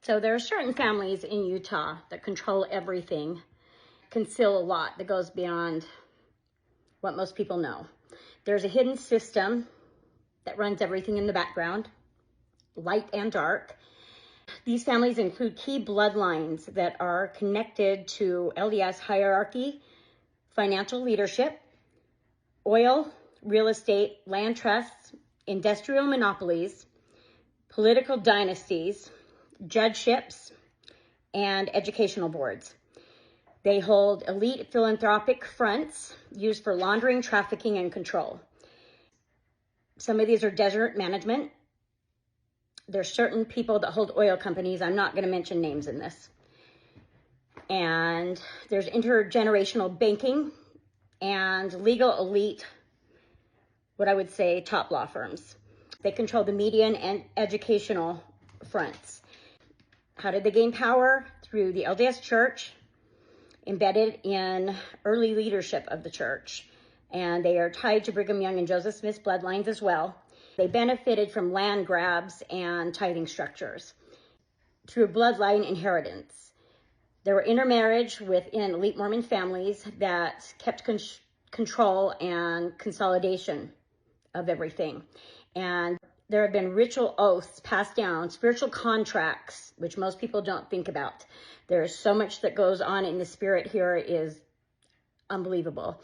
So there are certain families in Utah that control everything, conceal a lot that goes beyond what most people know. There's a hidden system that runs everything in the background, light and dark. These families include key bloodlines that are connected to LDS hierarchy, financial leadership, oil, real estate, land trusts, industrial monopolies, political dynasties, judgeships, and educational boards. They hold elite philanthropic fronts used for laundering, trafficking, and control. Some of these are desert management. There's certain people that hold oil companies. I'm not going to mention names in this. And there's intergenerational banking and legal elite, what I would say, top law firms. They control the media and educational fronts. How did they gain power? Through the LDS Church, embedded in early leadership of the church. And they are tied to Brigham Young and Joseph Smith's bloodlines as well. They benefited from land grabs and tithing structures through bloodline inheritance. There were intermarriage within elite Mormon families that kept control and consolidation of everything. And there have been ritual oaths passed down, spiritual contracts, which most people don't think about. There is so much that goes on in the spirit here is unbelievable.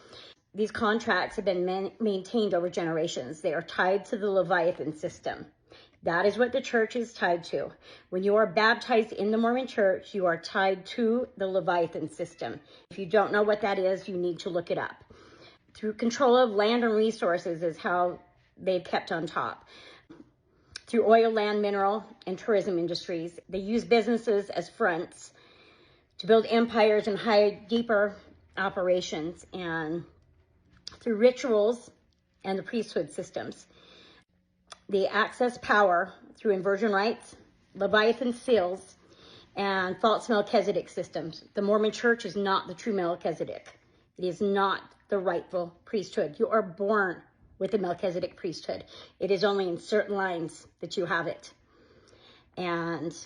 These contracts have been maintained over generations. They are tied to the Leviathan system. That is what the church is tied to. When you are baptized in the Mormon church, you are tied to the Leviathan system. If you don't know what that is, you need to look it up. Through control of land and resources is how they've kept on top. Through oil, land, mineral, and tourism industries, they use businesses as fronts to build empires and hide deeper operations, and through rituals and the priesthood systems. They access power through inversion rites, Leviathan seals, and false Melchizedek systems. The Mormon church is not the true Melchizedek. It is not the rightful priesthood. You are born with the Melchizedek priesthood. It is only in certain lines that you have it. And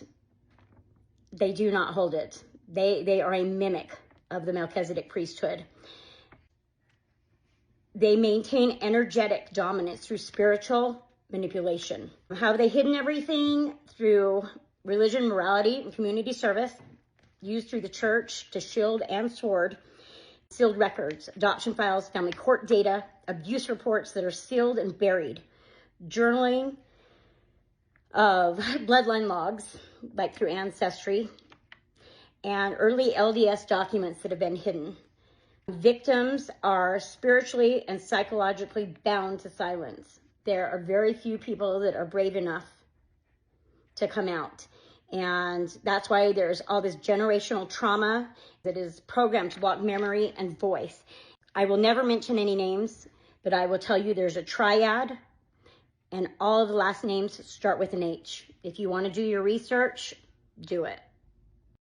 they do not hold it. They are a mimic of the Melchizedek priesthood. They maintain energetic dominance through spiritual manipulation. How have they hidden everything? Through religion, morality, and community service, used through the church to shield and sword, sealed records, adoption files, family court data, abuse reports that are sealed and buried, journaling of bloodline logs, like through Ancestry, and early LDS documents that have been hidden. Victims are spiritually and psychologically bound to silence. There are very few people that are brave enough to come out. And that's why there's all this generational trauma that is programmed to block memory and voice. I will never mention any names, but I will tell you there's a triad, and all of the last names start with an H. If you want to do your research, do it.